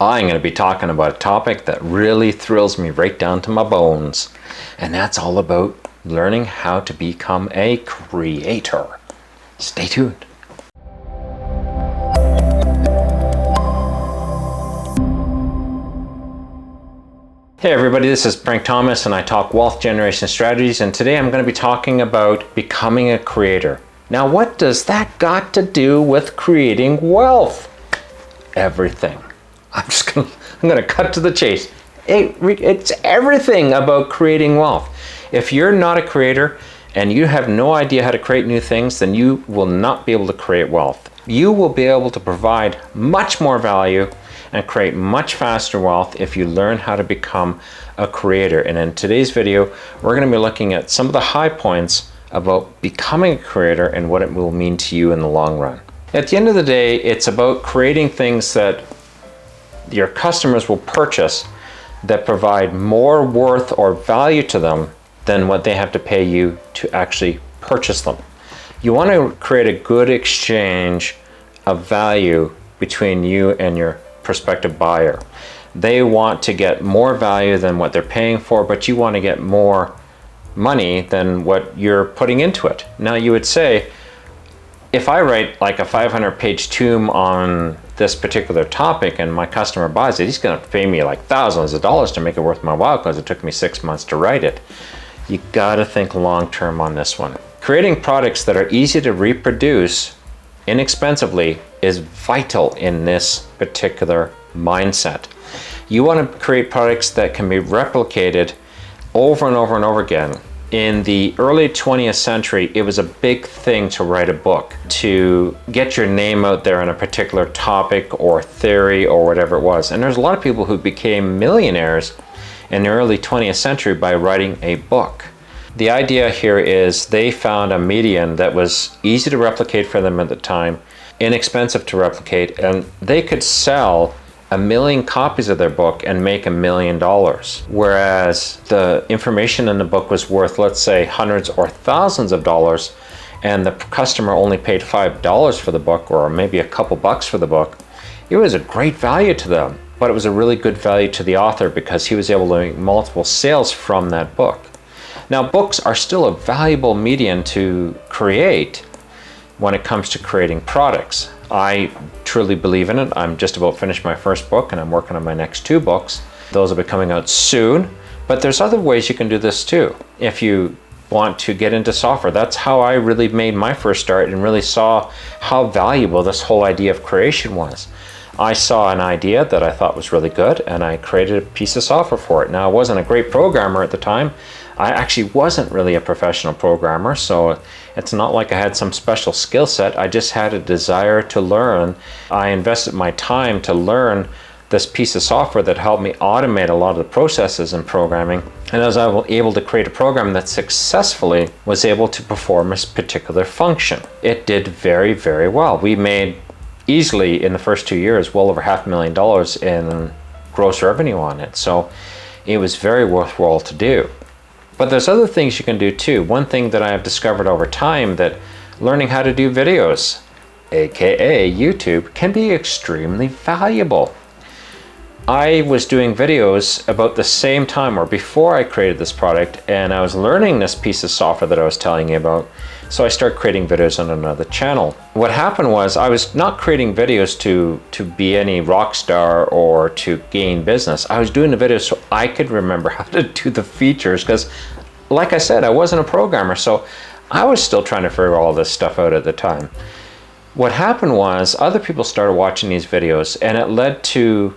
I'm going to be talking about a topic that really thrills me right down to my bones, and that's all about learning how to become a creator. Stay tuned. Hey everybody, this is Frank Thomas and I talk wealth generation strategies, and today I'm going to be talking about becoming a creator. Now, what does that got to do with creating wealth? Everything. I'm going to cut to the chase. It's everything about creating wealth. If you're not a creator and you have no idea how to create new things, then you will not be able to create wealth. You will be able to provide much more value and create much faster wealth if you learn how to become a creator. And in today's video, we're going to be looking at some of the high points about becoming a creator and what it will mean to you in the long run. At the end of the day, it's about creating things that your customers will purchase that provide more worth or value to them than what they have to pay you to actually purchase them. You want to create a good exchange of value between you and your prospective buyer. They want to get more value than what they're paying for, but you want to get more money than what you're putting into it. Now, you would say, if I write like a 500-page tome on this particular topic and my customer buys it, he's going to pay me like thousands of dollars to make it worth my while because it took me 6 months to write it. You got to think long-term on this one. Creating products that are easy to reproduce inexpensively is vital in this particular mindset. You want to create products that can be replicated over and over and over again. In the early 20th century, it was a big thing to write a book, to get your name out there on a particular topic or theory or whatever it was. And there's a lot of people who became millionaires in the early 20th century by writing a book. The idea here is they found a medium that was easy to replicate for them at the time, inexpensive to replicate, and they could sell 1 million copies of their book and make $1 million. Whereas the information in the book was worth, let's say, hundreds or thousands of dollars, and the customer only paid $5 for the book, or maybe a couple bucks for the book. It was a great value to them, but it was a really good value to the author because he was able to make multiple sales from that book. Now, books are still a valuable medium to create when it comes to creating products. I truly believe in it. I'm just about finished my first book and I'm working on my next 2 books. Those will be coming out soon, but there's other ways you can do this too. If you want to get into software, that's how I really made my first start and really saw how valuable this whole idea of creation was. I saw an idea that I thought was really good and I created a piece of software for it. Now, I wasn't a great programmer at the time. I actually wasn't really a professional programmer, so it's not like I had some special skill set. I just had a desire to learn. I invested my time to learn this piece of software that helped me automate a lot of the processes in programming. And as I was able to create a program that successfully was able to perform a particular function. It did very, very well. We made easily in the first 2 years well over $500,000 in gross revenue on it. So it was very worthwhile to do. But there's other things you can do too. One thing that I have discovered over time, that learning how to do videos, aka YouTube, can be extremely valuable. I was doing videos about the same time or before I created this product, and I was learning this piece of software that I was telling you about. So I started creating videos on another channel. What happened was I was not creating videos to be any rock star or to gain business. I was doing the videos so I could remember how to do the features because, like I said, I wasn't a programmer, so I was still trying to figure all this stuff out at the time. What happened was other people started watching these videos, and it led to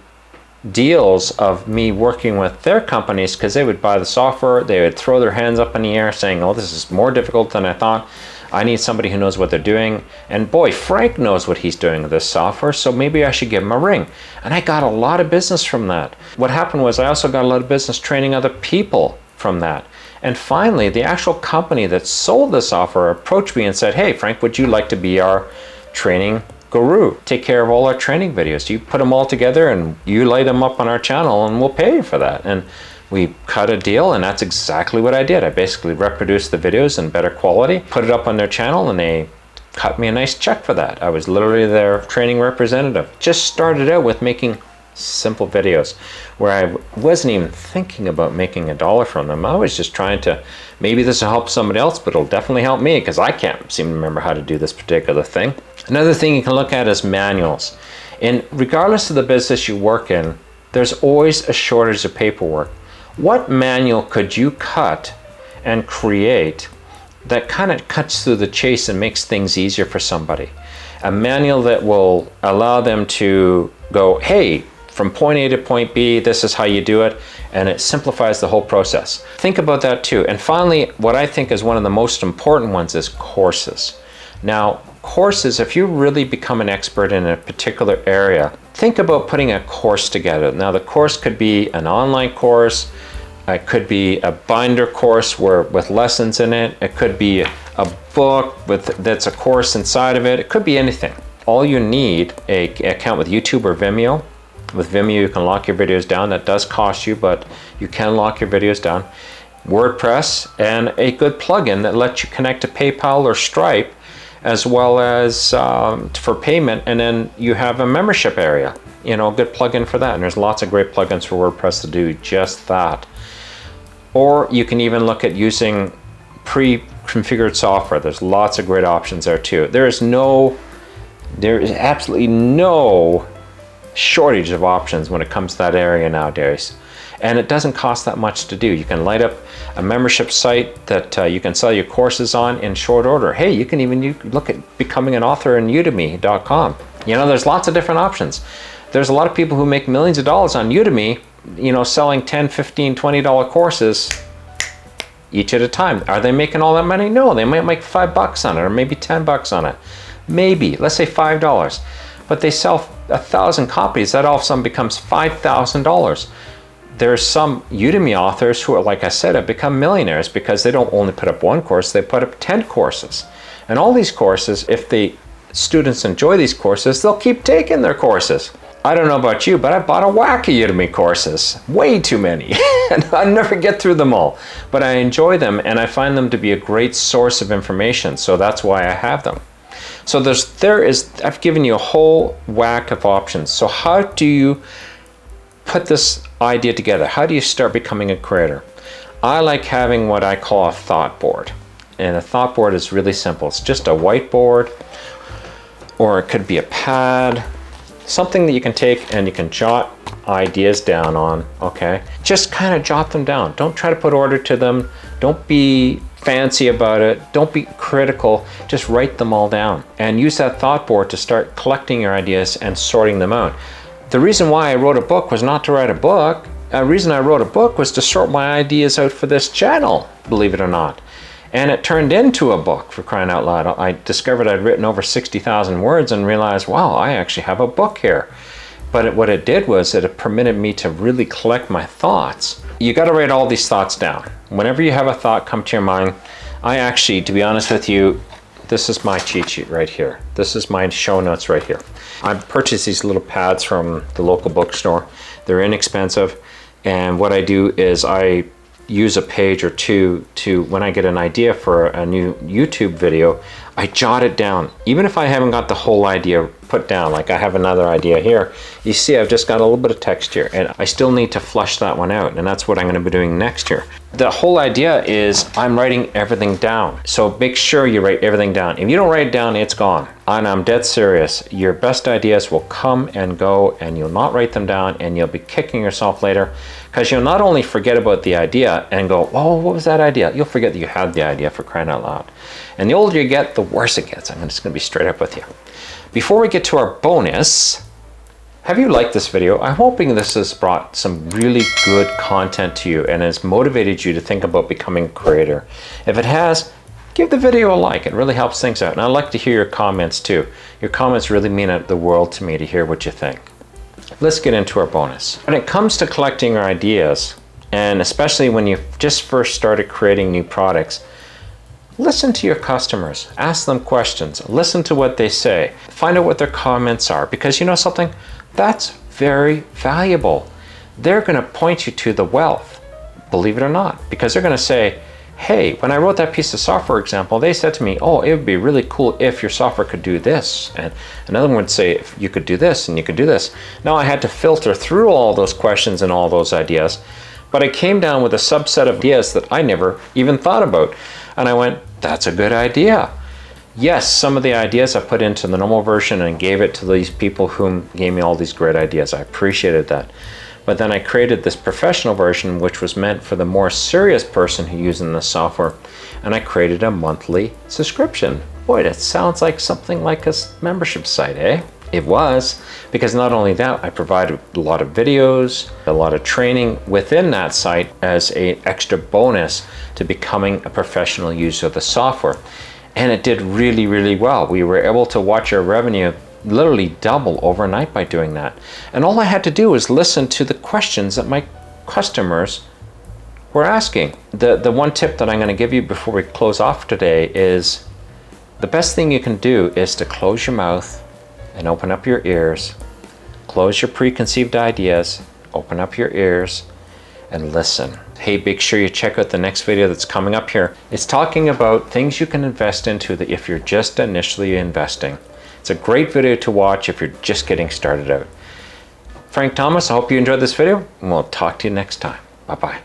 deals of me working with their companies because they would buy the software, they would throw their hands up in the air saying, oh, this is more difficult than I thought. I need somebody who knows what they're doing. And boy, Frank knows what he's doing with this software, so maybe I should give him a ring. And I got a lot of business from that. What happened was I also got a lot of business training other people from that. And finally, the actual company that sold the software approached me and said, hey, Frank, would you like to be our training guru? Take care of all our training videos. You put them all together and you lay them up on our channel and we'll pay you for that. And we cut a deal, and that's exactly what I did. I basically reproduced the videos in better quality, put it up on their channel, and they cut me a nice check for that. I was literally their training representative. Just started out with making simple videos where I wasn't even thinking about making $1 from them. I was just trying to, maybe this will help somebody else, but it'll definitely help me because I can't seem to remember how to do this particular thing. Another thing you can look at is manuals. And regardless of the business you work in, there's always a shortage of paperwork. What manual could you cut and create that kind of cuts through the chase and makes things easier for somebody? A manual that will allow them to go, hey, from point A to point B, this is how you do it, and it simplifies the whole process. Think about that too. And finally, what I think is one of the most important ones is courses. Now, courses, if you really become an expert in a particular area, think about putting a course together. Now, the course could be an online course, it could be a binder course with lessons in it, it could be a book that's a course inside of it, it could be anything. All you need an account with YouTube or Vimeo. With Vimeo, you can lock your videos down. That does cost you, but you can lock your videos down. WordPress, and a good plugin that lets you connect to PayPal or Stripe, as well as for payment, and then you have a membership area. You know, a good plugin for that. And there's lots of great plugins for WordPress to do just that. Or you can even look at using pre-configured software. There's lots of great options there too. There is absolutely no shortage of options when it comes to that area nowadays. And it doesn't cost that much to do. You can light up a membership site that you can sell your courses on in short order. Hey, you can even look at becoming an author in udemy.com. You know, there's lots of different options. There's a lot of people who make millions of dollars on Udemy, you know, selling $10, $15, $20 courses each at a time. Are they making all that money? No, they might make $5 on it, or maybe $10 on it. Maybe, let's say $5. But they sell 1,000 copies, that all of a sudden becomes $5,000. There's some Udemy authors who are, like I said, have become millionaires because they don't only put up one course, they put up 10 courses. And all these courses, if the students enjoy these courses, they'll keep taking their courses. I don't know about you, but I bought a whack of Udemy courses, way too many. And I never get through them all. But I enjoy them and I find them to be a great source of information, so that's why I have them. So I've given you a whole whack of options. So how do you put this idea together? How do you start becoming a creator? I like having what I call a thought board. And a thought board is really simple. It's just a whiteboard, or it could be a pad, something that you can take and you can jot ideas down on, okay? Just kind of jot them down. Don't try to put order to them. Don't be fancy about it. Don't be critical. Just write them all down and use that thought board to start collecting your ideas and sorting them out. The reason why I wrote a book was not to write a book. The reason I wrote a book was to sort my ideas out for this channel, believe it or not. And it turned into a book, for crying out loud. I discovered I'd written over 60,000 words and realized, wow, I actually have a book here. But what it did was it permitted me to really collect my thoughts. You got to write all these thoughts down. Whenever you have a thought come to your mind, I actually, to be honest with you, this is my cheat sheet right here. This is my show notes right here. I purchased these little pads from the local bookstore. They're inexpensive. And what I do is I use a page or two to, when I get an idea for a new YouTube video, I jot it down. Even if I haven't got the whole idea put down, like I have another idea here, you see I've just got a little bit of text here and I still need to flush that one out, and that's what I'm going to be doing next year. The whole idea is I'm writing everything down. So make sure you write everything down. If you don't write it down, it's gone. And I'm dead serious. Your best ideas will come and go and you'll not write them down and you'll be kicking yourself later, because you'll not only forget about the idea and go, oh, what was that idea? You'll forget that you had the idea, for crying out loud. And the older you get, the worse it gets. I'm just going to be straight up with you. Before we get to our bonus, have you liked this video? I'm hoping this has brought some really good content to you and has motivated you to think about becoming a creator. If it has, give the video a like. It really helps things out. And I'd like to hear your comments too. Your comments really mean the world to me to hear what you think. Let's get into our bonus. When it comes to collecting your ideas, and especially when you just first started creating new products, listen to your customers, ask them questions, listen to what they say, find out what their comments are, because you know something? That's very valuable. They're going to point you to the wealth, believe it or not, because they're going to say, hey, when I wrote that piece of software example, they said to me, oh, it would be really cool if your software could do this. And another one would say, if you could do this and you could do this. Now I had to filter through all those questions and all those ideas, but I came down with a subset of ideas that I never even thought about. And I went, that's a good idea. Yes, some of the ideas I put into the normal version and gave it to these people whom gave me all these great ideas. I appreciated that. But then I created this professional version, which was meant for the more serious person who's using the software. And I created a monthly subscription. Boy, that sounds like something like a membership site, eh? It was, because not only that, I provided a lot of videos, a lot of training within that site as an extra bonus to becoming a professional user of the software. And it did really, really well. We were able to watch our revenue literally double overnight by doing that. And all I had to do was listen to the questions that my customers were asking. The one tip that I'm going to give you before we close off today is the best thing you can do is to close your mouth and open up your ears. Close your preconceived ideas, open up your ears, and listen. Hey, make sure you check out the next video that's coming up here. It's talking about things you can invest into that if you're just initially investing. It's a great video to watch if you're just getting started out. Frank Thomas, I hope you enjoyed this video, and we'll talk to you next time. Bye-bye.